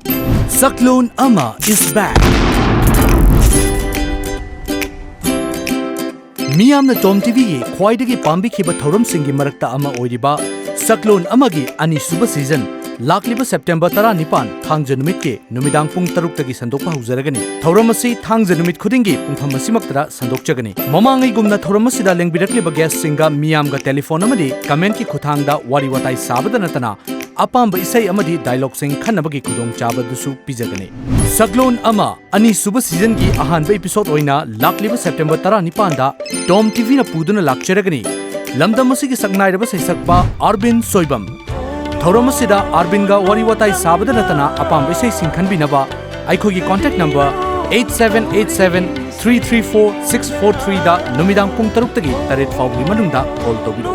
Saklon Ama is back. Miyamna Tom TV gi khwaidagi pambikhiba thoramsingi marakta ama oiriba Saklon Amagi ani suba season lakliba September 19 thangja numitke numidang pung 6 tagi sandokpa haujaragani thoramasi thangja numit khudingi pungpham asimaktara sandokjagani mamangai gumna thoramasida lengbirakliba guest singa miyamga telephone amadi comment ki khuthangda wari watai sabada natana apamba isai amadi dialogue sing khanabagi khudong chaba dusu pijagani Saklon Ama ani suba season gi ahanba episode oina lakliba September 19 da Tom TV na puduna lakcharagani lamdam asigi saknairaba saisakpa Arvin Soibam Thoramasida Arvinga wari watai sabada natana apamba isai singkhanbinaba aikhogi contact number 8787334643 da numidang pung 6 tagi 8 fawgi manungda call tobiro